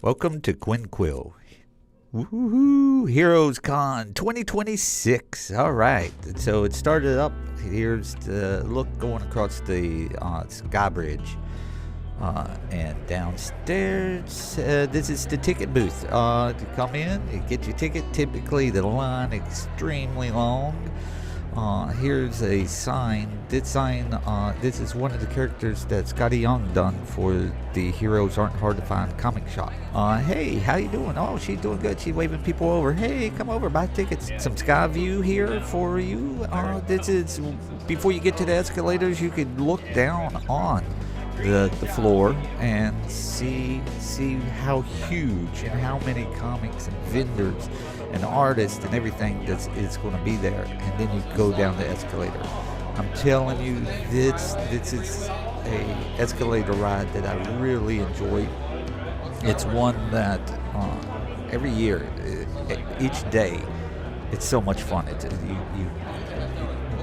Welcome to Quinquill. Woohoo! Heroescon 2026. All right. So it started up. Here's the look going across the sky bridge. And downstairs, this is the ticket booth. To come in and get your ticket. Typically, the line extremely long. Here's a sign. This sign, this is one of the characters that Scotty Young done for the Heroes Aren't Hard to Find comic shop. Hey, how you doing? Oh, she's doing good. She's waving people over. Hey, come over, buy tickets. Some sky view here for you. This is, before you get to the escalators, you could look down on the floor and see how huge and how many comics and vendors and artists and everything that is going to be there. And then you go down the escalator. I'm telling you, this is a escalator ride that I really enjoy. It's one that every year, each day, it's so much fun.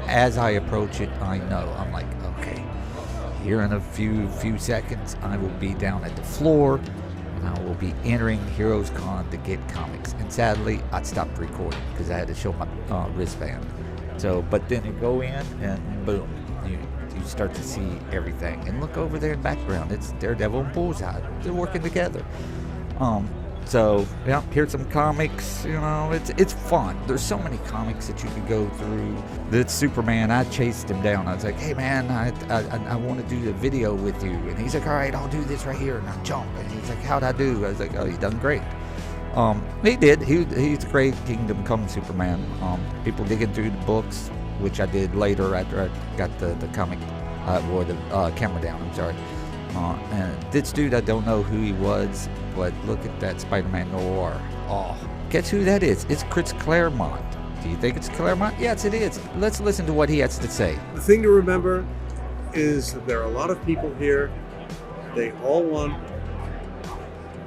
As I approach it, I know I'm like, okay, here in a few seconds, I will be down at the floor. I will be entering Heroescon to get comics. And sadly, I stopped recording because I had to show my wristband. So, but then you go in and boom, you start to see everything. And look over there in the background, it's Daredevil and Bullseye. They're working together. So yeah, here's some comics. You know, it's fun. There's so many comics that you could go through. This Superman, I chased him down. I was like, hey man, I want to do the video with you. And he's like, all right, I'll do this right here. And I jump. And he's like, how'd I do? I was like, oh, you done great. He did. He's great. Kingdom Come Superman. People digging through the books, which I did later after I got the comic or the camera down. I'm sorry. And this dude, I don't know who he was, but look at that Spider-Man Noir. Oh, guess who that is? It's Chris Claremont. Do you think it's Claremont? Yes, it is. Let's listen to what he has to say. The thing to remember is that there are a lot of people here. They all want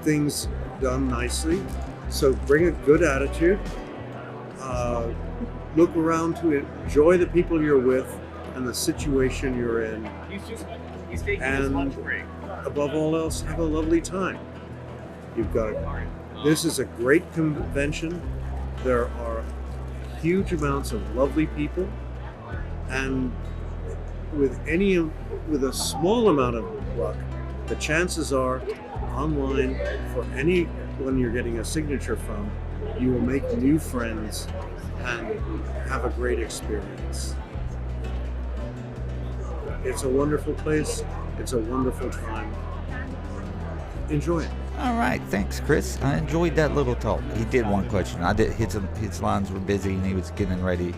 things done nicely. So bring a good attitude. Look around to enjoy the people you're with and the situation you're in. And above all else, have a lovely time. This is a great convention. There are huge amounts of lovely people, and with a small amount of luck, the chances are online for anyone you're getting a signature from, you will make new friends and have a great experience. It's a wonderful place. It's a wonderful time. Enjoy it. All right, thanks, Chris. I enjoyed that little talk. He did one question. His lines were busy and he was getting ready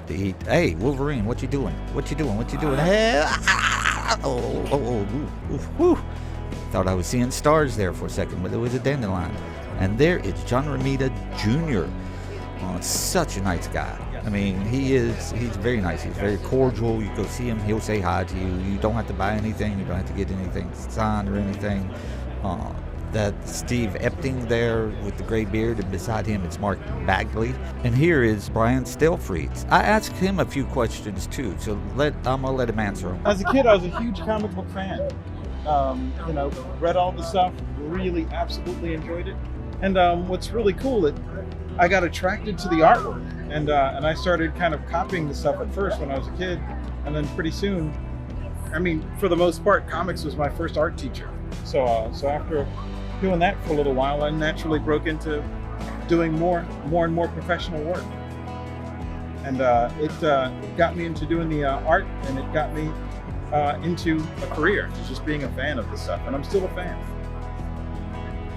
to eat. Hey, Wolverine, what you doing? What you doing? Hey, Thought I was seeing stars there for a second, but it was a dandelion. And there is John Romita Jr. Such a nice guy. I mean, he's very nice. He's very cordial. You go see him, he'll say hi to you. You don't have to buy anything. You don't have to get anything signed or anything. That Steve Epting there with the gray beard, and beside him it's Mark Bagley. And here is Brian Stelfreeze. I asked him a few questions too, so I'm gonna let him answer them. As a kid, I was a huge comic book fan. Read all the stuff, really absolutely enjoyed it. And what's really cool, that I got attracted to the artwork, and I started kind of copying the stuff at first when I was a kid, and then pretty soon, I mean, for the most part, comics was my first art teacher. So after doing that for a little while, I naturally broke into doing more and more professional work, and it got me into doing the art, and it got me into a career, just being a fan of this stuff, and I'm still a fan.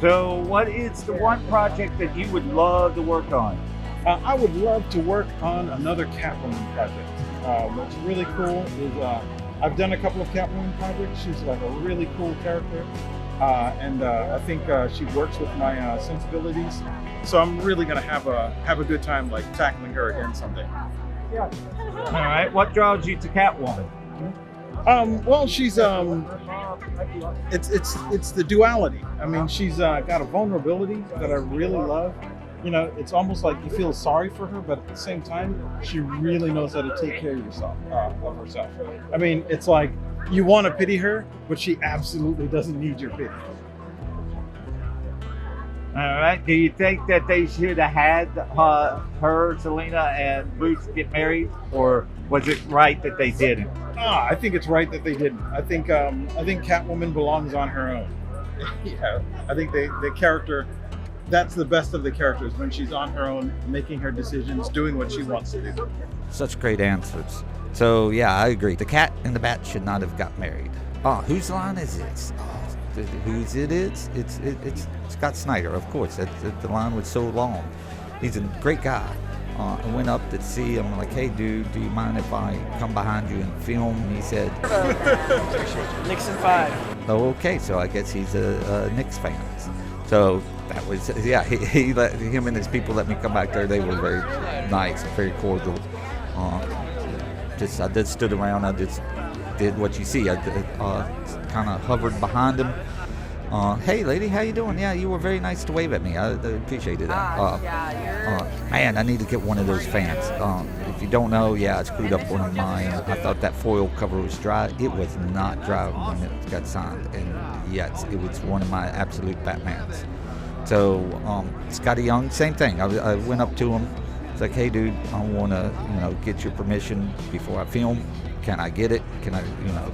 So what is the one project that you would love to work on? I would love to work on another Catwoman project. What's really cool is I've done a couple of Catwoman projects. She's like a really cool character, and I think she works with my sensibilities. So I'm really gonna have a good time like tackling her again someday. Yeah. All right. What draws you to Catwoman? Well, she's it's the duality. I mean, she's got a vulnerability that I really love. You know, it's almost like you feel sorry for her, but at the same time, she really knows how to take care of herself. I mean, it's like you want to pity her, but she absolutely doesn't need your pity. All right. Do you think that they should have had her, Selena, and Bruce get married, or was it right that they didn't? I think it's right that they didn't. I think Catwoman belongs on her own. Yeah, I think the character, that's the best of the characters, when she's on her own, making her decisions, doing what she wants to do. Such great answers. So yeah, I agree. The Cat and the Bat should not have got married. Oh, whose line is this? Oh, whose it is? It's Scott Snyder, of course. The line was so long. He's a great guy. I went up to see him, like, hey dude, do you mind if I come behind you and film? And he said, Nixon 5. oh, okay. So I guess he's a Knicks fan. So that was, yeah, he let him and his people let me come back there. They were very nice, very cordial. I just stood around. I just did what you see. I kind of hovered behind him. Hey lady, how you doing? Yeah, you were very nice to wave at me. I appreciated that. Man, I need to get one of those fans. If you don't know, yeah, I screwed up one of mine. I thought that foil cover was dry. It was not dry when it got signed, and yes, it was one of my absolute Batmans. So Scotty Young, same thing. I went up to him. It's like, hey dude, I want to get your permission before I film. Can I get it? Can I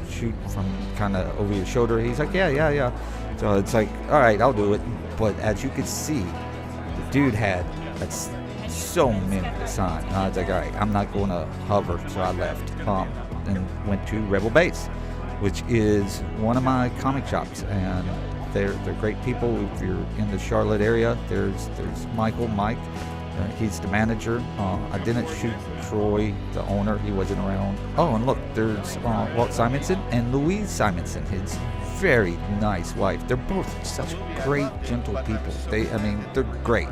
shoot from kind of over your shoulder? He's like, yeah. So it's like, all right, I'll do it. But as you could see, the dude had so many to sign. I was like, all right, I'm not going to hover. So I left and went to Rebel Base, which is one of my comic shops, and they're great people. If you're in the Charlotte area, there's Mike. He's the manager. I didn't shoot Troy, the owner. He wasn't around. Oh, and look, there's Walt Simonson and Louise Simonson, his very nice wife. They're both such great, gentle people. They're great.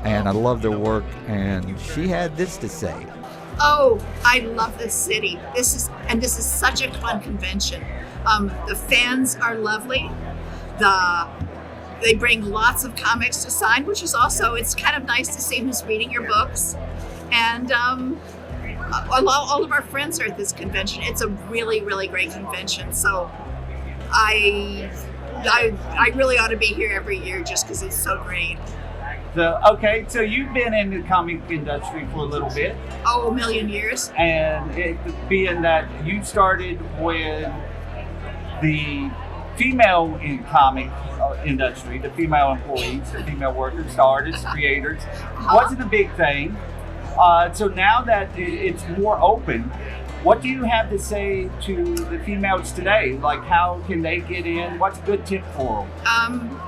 And I love their work. And she had this to say. Oh, I love this city. This is such a fun convention. The fans are lovely. They bring lots of comics to sign, which is also, it's kind of nice to see who's reading your books. And all of our friends are at this convention. It's a really, really great convention. So I really ought to be here every year just because it's so great. So you've been in the comic industry for a little bit. Oh, a million years. And it being that you started when the female in comic industry, the female employees, the female workers, the artists, creators, wasn't a big thing. So now that it's more open, what do you have to say to the females today? Like, how can they get in? What's a good tip for them?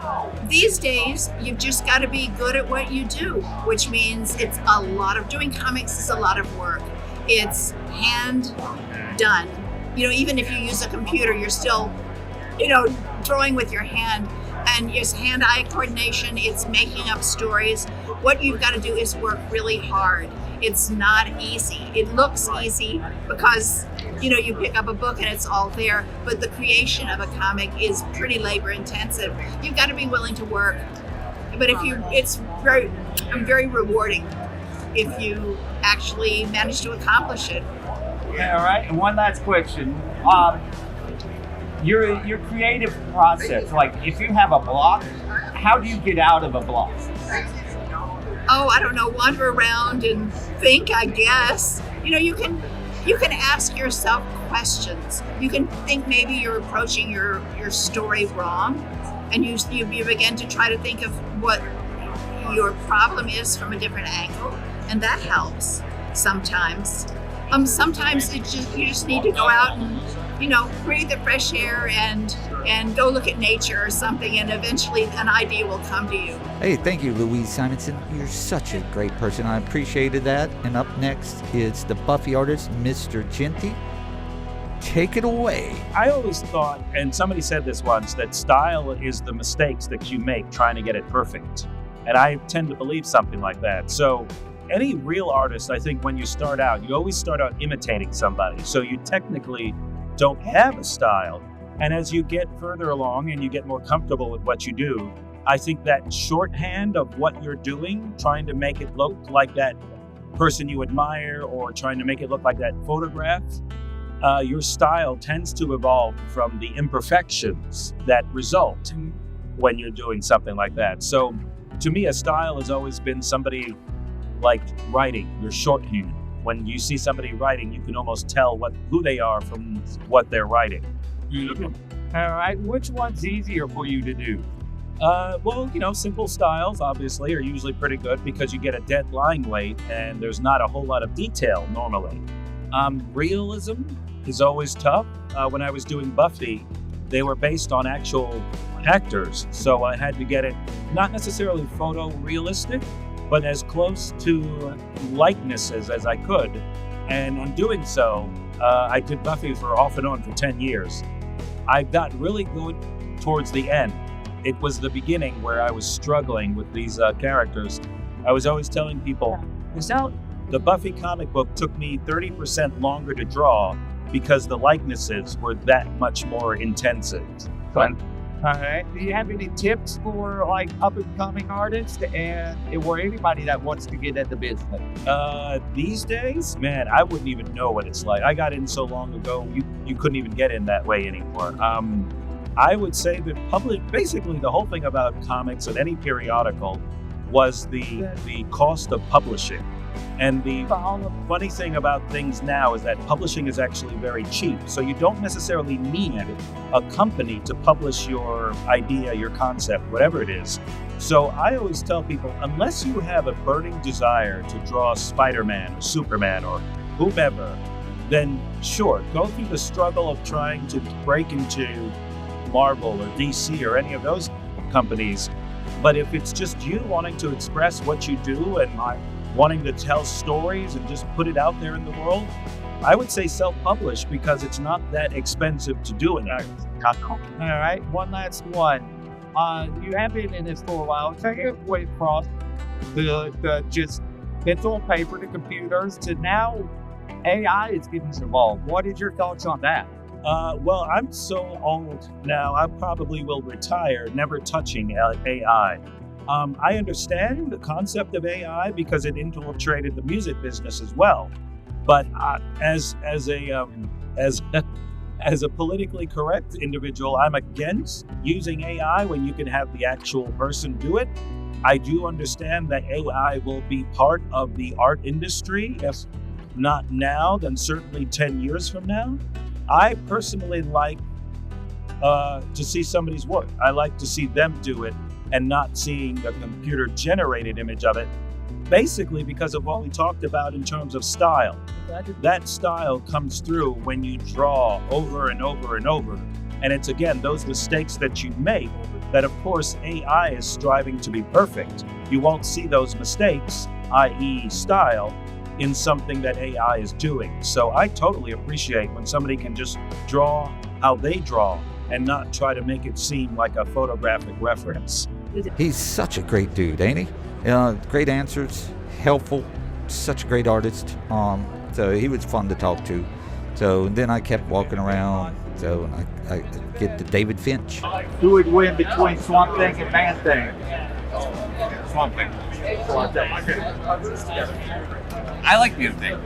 These days, you've just got to be good at what you do, which means it's a lot of, doing comics is a lot of work. It's hand done. Even if you use a computer, you're still, drawing with your hand, and it's hand-eye coordination. It's making up stories. What you've got to do is work really hard. It's not easy. It looks easy because, you pick up a book and it's all there, but the creation of a comic is pretty labor intensive. You've got to be willing to work. But it's very rewarding if you actually manage to accomplish it. Yeah, all right. And one last question. Your creative process, like if you have a block, how do you get out of a block? Oh, I don't know, wander around and think, I guess. You can ask yourself questions. You can think maybe you're approaching your story wrong, and you begin to try to think of what your problem is from a different angle, and that helps sometimes. Sometimes you just need to go out and breathe the fresh air and go look at nature or something, and eventually an idea will come to you. Hey, thank you, Louise Simonson. You're such a great person. I appreciated that. And up next is the Buffy artist, Mr. Genty. Take it away. I always thought, and somebody said this once, that style is the mistakes that you make trying to get it perfect. And I tend to believe something like that. So any real artist, I think when you start out, you always start out imitating somebody. So you technically don't have a style. And as you get further along and you get more comfortable with what you do, I think that shorthand of what you're doing, trying to make it look like that person you admire or trying to make it look like that photograph, your style tends to evolve from the imperfections that result when you're doing something like that. So to me, a style has always been somebody like writing, your shorthand. When you see somebody writing, you can almost tell who they are from what they're writing. All right, which one's easier for you to do? Well, simple styles obviously are usually pretty good because you get a dead line weight and there's not a whole lot of detail normally. Realism is always tough. When I was doing Buffy, they were based on actual actors, so I had to get it not necessarily photorealistic, but as close to likenesses as I could. And in doing so, I did Buffy for off and on for 10 years. I got really good towards the end. It was the beginning where I was struggling with these characters. I was always telling people, the Buffy comic book took me 30% longer to draw because the likenesses were that much more intensive. All right. Do you have any tips for like up and coming artists or anybody that wants to get into business? These days, man, I wouldn't even know what it's like. I got in so long ago, you couldn't even get in that way anymore. I would say that basically the whole thing about comics and any periodical was the cost of publishing. And the funny thing about things now is that publishing is actually very cheap. So you don't necessarily need a company to publish your idea, your concept, whatever it is. So I always tell people, unless you have a burning desire to draw Spider-Man or Superman or whomever, then sure, go through the struggle of trying to break into Marvel or DC or any of those companies. But if it's just you wanting to express what you do and wanting to tell stories and just put it out there in the world, I would say self-publish because it's not that expensive to do it. All right, one last one. You have been in this for a while. Take it away across the just pencil and paper to computers to now AI is getting involved. What is your thoughts on that? Well, I'm so old now, I probably will retire never touching AI. I understand the concept of AI because it infiltrated the music business as well. But as a politically correct individual, I'm against using AI when you can have the actual person do it. I do understand that AI will be part of the art industry, if not now, then certainly 10 years from now. I personally like to see somebody's work. I like to see them do it and not seeing a computer-generated image of it, basically because of what we talked about in terms of style. That style comes through when you draw over and over and over. And it's, again, those mistakes that you make that, of course, AI is striving to be perfect. You won't see those mistakes, i.e. style, in something that AI is doing. So I totally appreciate when somebody can just draw how they draw and not try to make it seem like a photographic reference. He's such a great dude, ain't he? Great answers, helpful, such a great artist. So he was fun to talk to. So then I kept walking around. So I get to David Finch. Who would win between Swamp Thing and Man Thing? Swamp Thing. I like Man Thing.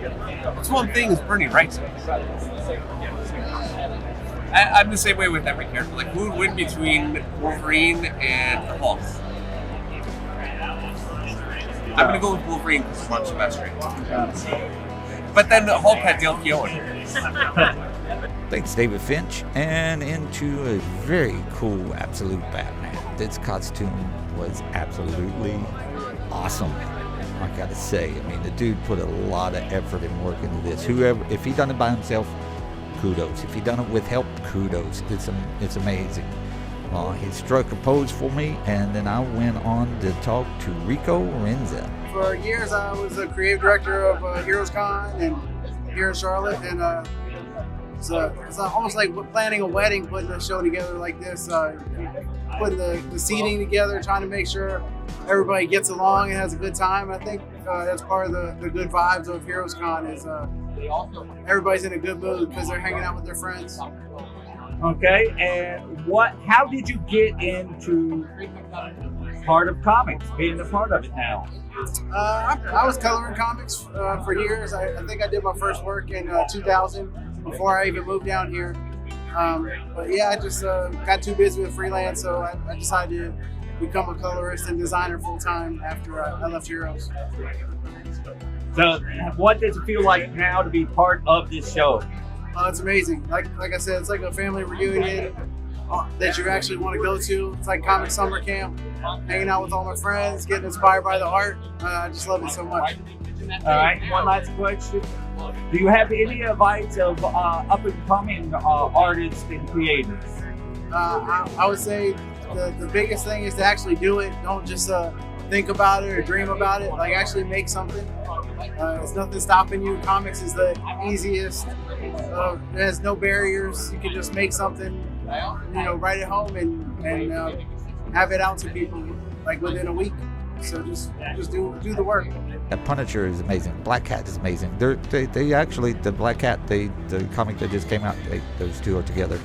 Swamp Thing is Bernie Wright's. I'm the same way with every character. Like, who would win between Wolverine and Hulk? I'm gonna go with Wolverine because it's much faster. But then the Hulk had Dale Keown. Thanks, David Finch. And into a very cool Absolute Batman. This costume was absolutely awesome, I gotta say. I mean, the dude put a lot of effort and work into this. Whoever, if he done it by himself, kudos. If he done it with help, kudos. It's amazing. He struck a pose for me, and then I went on to talk to Rico Renza. For years, I was a creative director of Heroescon and here in Charlotte, and it's almost like planning a wedding, putting a show together like this, putting the seating together, trying to make sure everybody gets along and has a good time. I think that's part of the good vibes of Heroescon is everybody's in a good mood because they're hanging out with their friends. Okay, and how did you get into part of comics, being a part of it now? I was coloring comics for years. I think I did my first work in 2000 before I even moved down here. But yeah, I just got too busy with freelance, so I decided to become a colorist and designer full time after I left Heroes. So, what does it feel like now to be part of this show? Oh, it's amazing. Like I said, it's like a family reunion that you actually want to go to. It's like comic summer camp, hanging out with all my friends, getting inspired by the art. I just love it so much. All right, one last question. Do you have any advice of up-and-coming artists and creators? I would say the biggest thing is to actually do it. Don't just think about it or dream about it. Like, actually make something. There's nothing stopping you. Comics is the easiest. It has no barriers. You can just make something, right at home and have it out to people like within a week. So just do the work. That Punisher is amazing. Black Cat is amazing. They actually, the Black Cat, the comic that just came out, those two are together.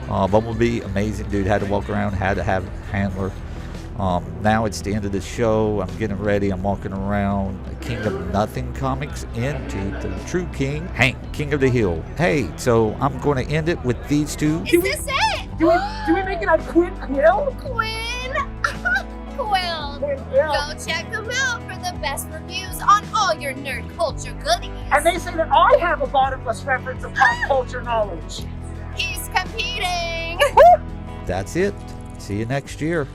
Bumblebee, amazing dude. Had to walk around, had to have a handler. Now it's the end of the show. I'm getting ready. I'm walking around King of Nothing comics into the True King, Hank, King of the Hill. Hey, so I'm going to end it with these two. Is this it? Do we make it on Quinn Quill? Quinn? Quill. Go check them out for the best reviews on all your nerd culture goodies. And they say that I have a bottomless reference of pop culture knowledge. He's competing. That's it. See you next year.